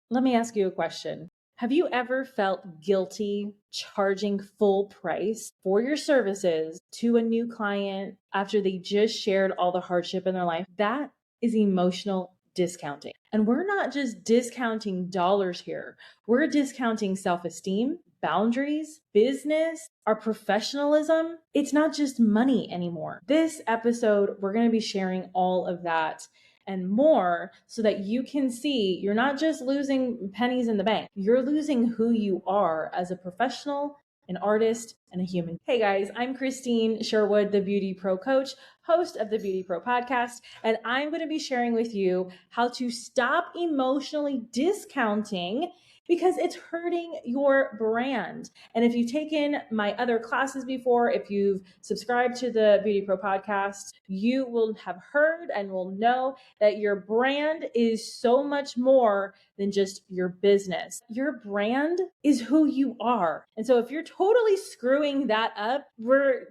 Let me ask you a question. Have you ever felt guilty charging full price for your services to a new client after they just shared all the hardship in their life? That is emotional discounting. And we're not just discounting dollars here. We're discounting self-esteem, boundaries, business, our professionalism. It's not just money anymore. This episode, we're going to be sharing all of that and more so that you can see you're not just losing pennies in the bank. You're losing who you are as a professional, an artist, and a human. Hey guys, I'm Christine Sherwood, the BeautyPro coach, host of the BeautyPro podcast, and I'm going to be sharing with you how to stop emotionally discounting because it's hurting your brand. And if you've taken my other classes before, if you've subscribed to the BeautyPro podcast, you will have heard and will know that your brand is so much more than just your business. Your brand is who you are. And so if you're totally screwing that up, we're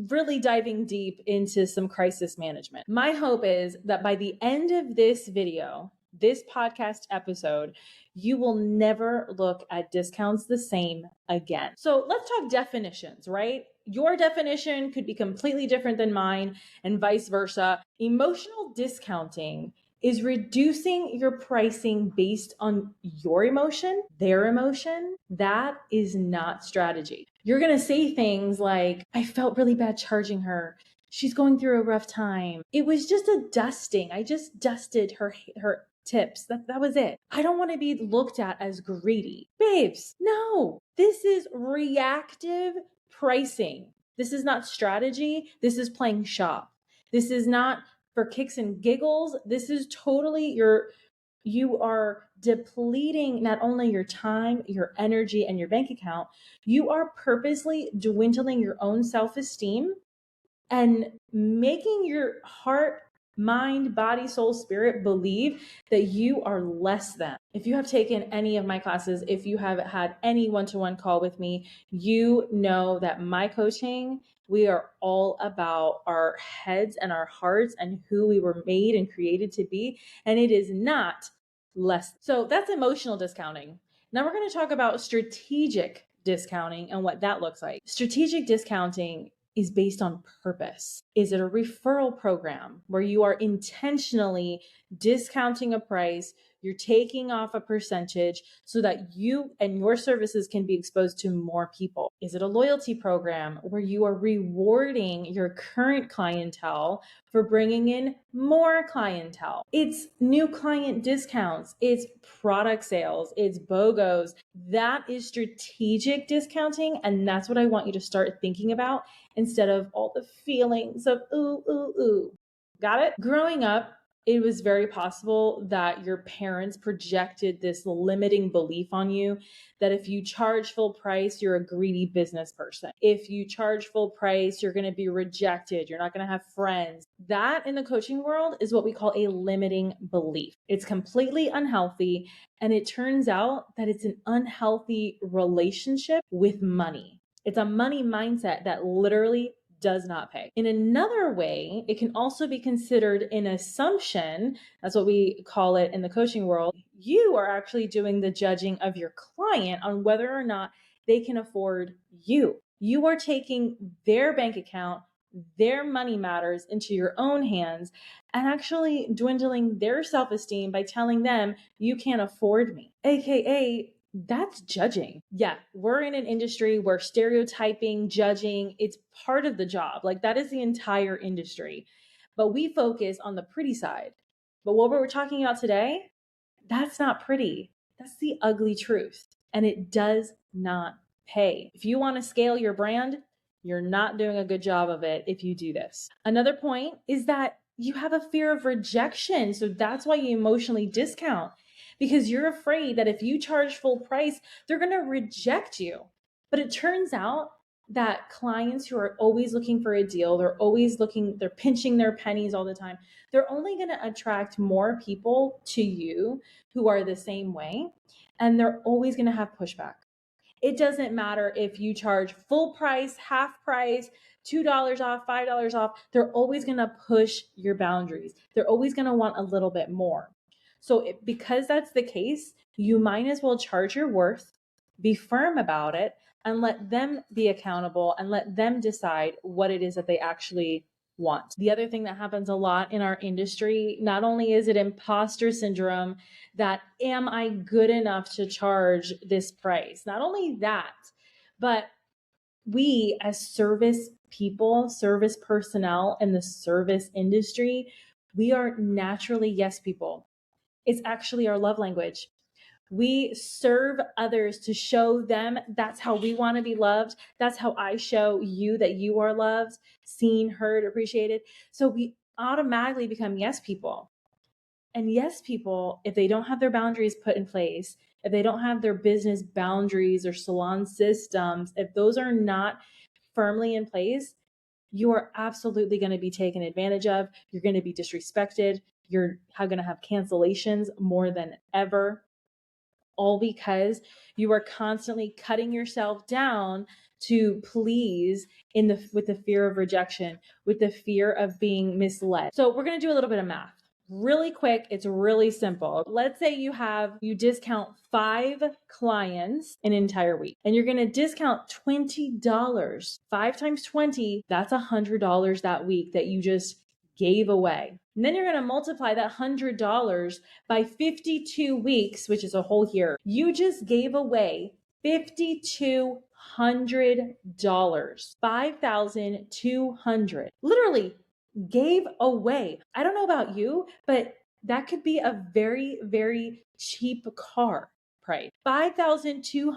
really diving deep into some crisis management. My hope is that by the end of this video, this podcast episode, you will never look at discounts the same again. So let's talk definitions, right? Your definition could be completely different than mine and vice versa. Emotional discounting is reducing your pricing based on your emotion, their emotion. That is not strategy. You're going to say things like, I felt really bad charging her. She's going through a rough time. It was just a dusting. I just dusted her tips. That was it. I don't want to be looked at as greedy. Babes, no. This is reactive pricing. This is not strategy. This is playing shop. This is not for kicks and giggles. This is totally you are depleting not only your time, your energy, and your bank account. You are purposely dwindling your own self-esteem and making your heart, mind, body, soul, spirit believe that you are less than. If you have taken any of my classes, if you have had any one-to-one call with me, you know that my coaching, we are all about our heads and our hearts and who we were made and created to be. And it is not less. So that's emotional discounting. Now we're going to talk about strategic discounting and what that looks like. Strategic discounting is based on purpose. Is it a referral program where you are intentionally discounting a price? You're taking off a percentage so that you and your services can be exposed to more people. Is it a loyalty program where you are rewarding your current clientele for bringing in more clientele? It's new client discounts. It's product sales. It's BOGOs. That is strategic discounting. And that's what I want you to start thinking about instead of all the feelings of ooh, ooh, ooh. Got it? Growing up, it was very possible that your parents projected this limiting belief on you that if you charge full price, you're a greedy business person. If you charge full price, you're going to be rejected. You're not going to have friends. That in the coaching world is what we call a limiting belief. It's completely unhealthy. And it turns out that it's an unhealthy relationship with money. It's a money mindset that literally does not pay. In another way, it can also be considered an assumption. That's what we call it in the coaching world. You are actually doing the judging of your client on whether or not they can afford you. You are taking their bank account, their money matters into your own hands and actually dwindling their self-esteem by telling them you can't afford me. AKA, that's judging. Yeah, we're in an industry where stereotyping, judging, it's part of the job. Like that is the entire industry. But we focus on the pretty side. But what we're talking about today, that's not pretty. That's the ugly truth. And it does not pay. If you want to scale your brand, you're not doing a good job of it if you do this. Another point is that you have a fear of rejection. So that's why you emotionally discount, because you're afraid that if you charge full price, they're going to reject you. But it turns out that clients who are always looking for a deal, they're pinching their pennies all the time. They're only going to attract more people to you who are the same way. And they're always going to have pushback. It doesn't matter if you charge full price, half price, $2 off, $5 off. They're always going to push your boundaries. They're always going to want a little bit more. So because that's the case, you might as well charge your worth, be firm about it, and let them be accountable and let them decide what it is that they actually want. The other thing that happens a lot in our industry, not only is it imposter syndrome, that am I good enough to charge this price? Not only that, but we as service people, service personnel in the service industry, we are naturally yes people. It's actually our love language. We serve others to show them that's how we want to be loved. That's how I show you that you are loved, seen, heard, appreciated. So we automatically become yes people. And yes people, if they don't have their boundaries put in place, if they don't have their business boundaries or salon systems, if those are not firmly in place, you are absolutely going to be taken advantage of. You're going to be disrespected. You're going to have cancellations more than ever, all because you are constantly cutting yourself down to please with the fear of rejection, with the fear of being misled. So we're going to do a little bit of math. Really quick, it's really simple. Let's say you discount 5 clients an entire week, and you're going to discount $20. 5 times 20, that's $100 that week that you just gave away. And then you're going to multiply that $100 by 52 weeks, which is a whole year. You just gave away $5,200, 5,200. Literally gave away. I don't know about you, but that could be a very, very cheap car price. $5,200. Do you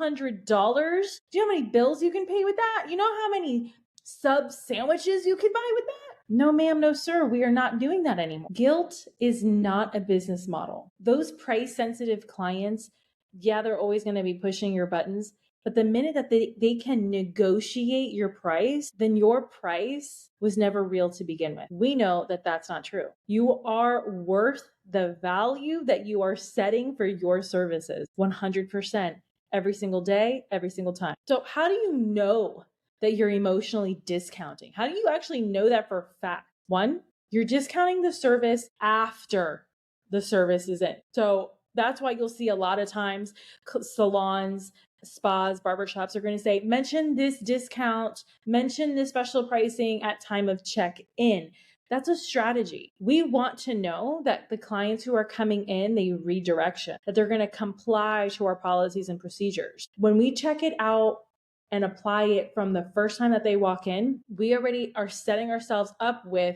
know how many bills you can pay with that? You know how many sub sandwiches you can buy with that? No, ma'am, no, sir. We are not doing that anymore. Guilt is not a business model. Those price sensitive clients, yeah, they're always going to be pushing your buttons. But the minute that they can negotiate your price, then your price was never real to begin with. We know that that's not true. You are worth the value that you are setting for your services 100% every single day, every single time. So how do you know that you're emotionally discounting? How do you actually know that for a fact? One, you're discounting the service after the service is in. So that's why you'll see a lot of times salons, spas, barbershops are going to say, mention this discount, mention this special pricing at time of check-in. That's a strategy. We want to know that the clients who are coming in, they redirection, that they're going to comply to our policies and procedures. When we check it out and apply it from the first time that they walk in, we already are setting ourselves up with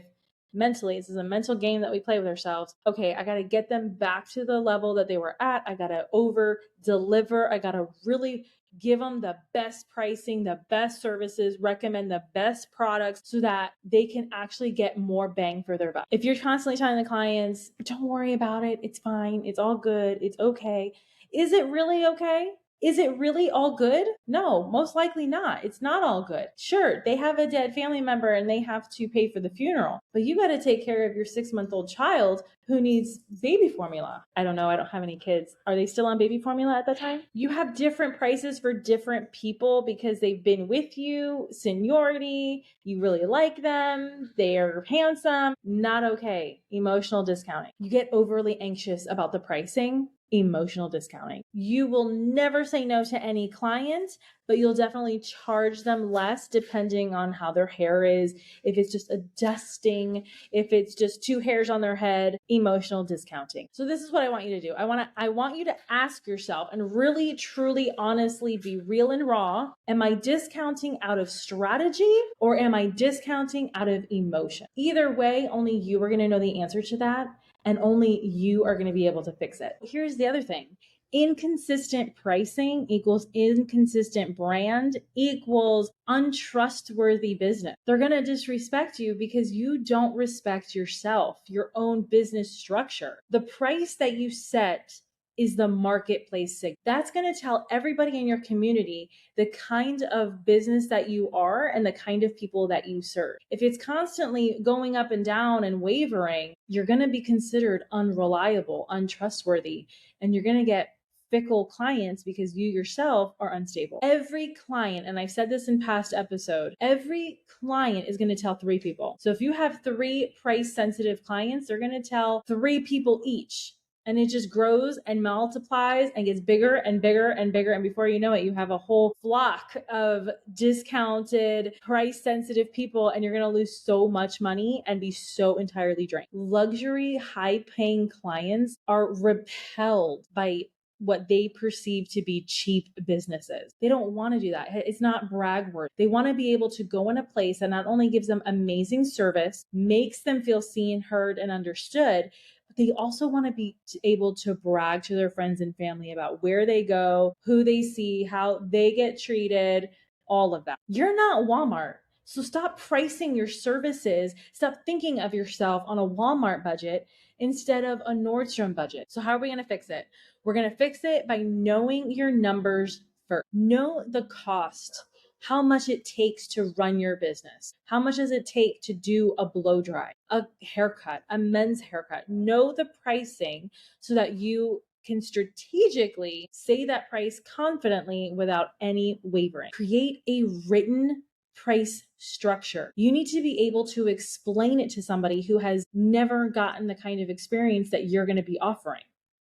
mentally, this is a mental game that we play with ourselves. Okay, I got to get them back to the level that they were at. I got to over deliver. I got to really give them the best pricing, the best services, recommend the best products so that they can actually get more bang for their buck. If you're constantly telling the clients, don't worry about it, it's fine, it's all good, it's okay. Is it really okay? Is it really all good? No, most likely not. It's not all good. Sure, they have a dead family member and they have to pay for the funeral, but you got to take care of your 6-month-old child who needs baby formula. I don't know. I don't have any kids. Are they still on baby formula at that time? You have different prices for different people because they've been with you, seniority, you really like them, they're handsome. Not okay. Emotional discounting. You get overly anxious about the pricing. Emotional discounting. You will never say no to any client, but you'll definitely charge them less depending on how their hair is. If it's just a dusting, if it's just 2 hairs on their head, emotional discounting. So this is what I want you to do. I want you to ask yourself and really, truly, honestly be real and raw. Am I discounting out of strategy or am I discounting out of emotion? Either way, only you are going to know the answer to that. And only you are going to be able to fix it. Here's the other thing. Inconsistent pricing equals inconsistent brand equals untrustworthy business. They're going to disrespect you because you don't respect yourself, your own business structure. The price that you set is the marketplace signal. That's going to tell everybody in your community the kind of business that you are and the kind of people that you serve. If it's constantly going up and down and wavering, you're going to be considered unreliable, untrustworthy, and you're going to get fickle clients because you yourself are unstable. Every client, and I've said this in past episodes, every client is going to tell 3 people. So if you have 3 price sensitive clients, they're going to tell 3 people each. And it just grows and multiplies and gets bigger and bigger and bigger. And before you know it, you have a whole flock of discounted, price sensitive people, and you're going to lose so much money and be so entirely drained. Luxury, high paying clients are repelled by what they perceive to be cheap businesses. They don't want to do that. It's not brag worthy. They want to be able to go in a place that not only gives them amazing service, makes them feel seen, heard, and understood, but they also want to be able to brag to their friends and family about where they go, who they see, how they get treated, all of that. You're not Walmart. So stop pricing your services. Stop thinking of yourself on a Walmart budget instead of a Nordstrom budget. So how are we going to fix it? We're going to fix it by knowing your numbers first. Know the cost, how much it takes to run your business. How much does it take to do a blow dry, a haircut, a men's haircut? Know the pricing so that you can strategically say that price confidently without any wavering. Create a written price structure. You need to be able to explain it to somebody who has never gotten the kind of experience that you're going to be offering.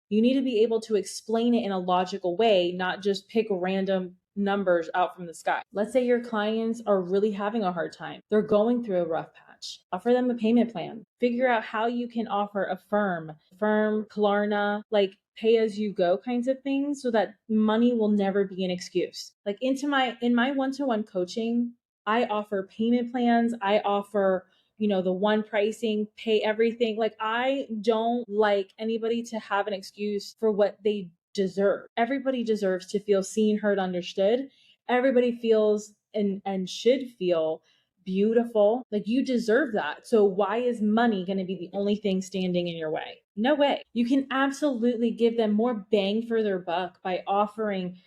You need to be able to explain it in a logical way, not just pick random numbers out from the sky. Let's say your clients are really having a hard time. They're going through a rough patch. Offer them a payment plan. Figure out how you can offer a firm, Klarna, like pay as you go kinds of things so that money will never be an excuse. Like in my one-to-one coaching, I offer payment plans. I offer the one pricing, pay everything. Like I don't like anybody to have an excuse for what they deserve. Everybody deserves to feel seen, heard, understood. Everybody feels and should feel beautiful. Like you deserve that. So why is money going to be the only thing standing in your way? No way. You can absolutely give them more bang for their buck by offering,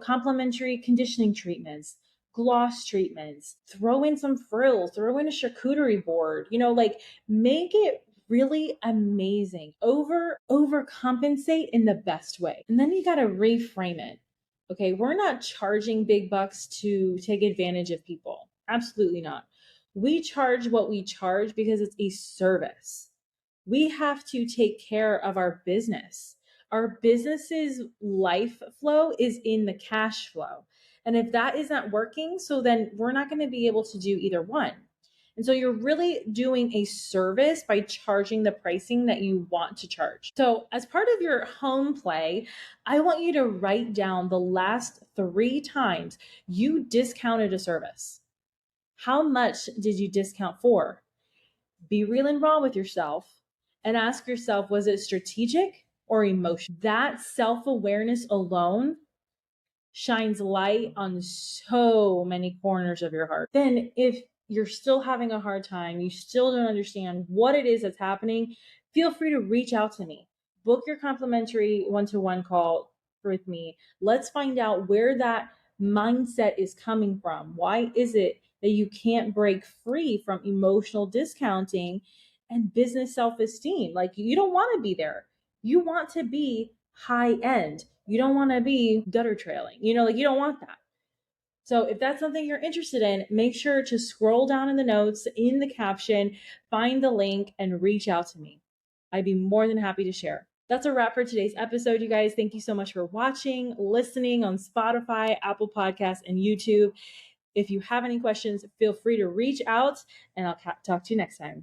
complimentary conditioning treatments, gloss treatments, throw in some frills, throw in a charcuterie board, make it really amazing. Overcompensate in the best way. And then you got to reframe it. Okay, we're not charging big bucks to take advantage of people. Absolutely not. We charge what we charge because it's a service. We have to take care of our business. Our business's life flow is in the cash flow. And if that isn't working, so then we're not going to be able to do either one. And so you're really doing a service by charging the pricing that you want to charge. So as part of your home play, I want you to write down the last 3 times you discounted a service. How much did you discount for? Be real and raw with yourself and ask yourself, was it strategic or emotional? That self-awareness alone shines light on so many corners of your heart. Then if you're still having a hard time, you still don't understand what it is that's happening, feel free to reach out to me. Book your complimentary one-to-one call with me. Let's find out where that mindset is coming from. Why is it that you can't break free from emotional discounting and business self-esteem? Like you don't want to be there. You want to be high end. You don't want to be gutter trailing. You don't want that. So if that's something you're interested in, make sure to scroll down in the notes, in the caption, find the link and reach out to me. I'd be more than happy to share. That's a wrap for today's episode, you guys. Thank you so much for watching, listening on Spotify, Apple Podcasts, and YouTube. If you have any questions, feel free to reach out and I'll talk to you next time.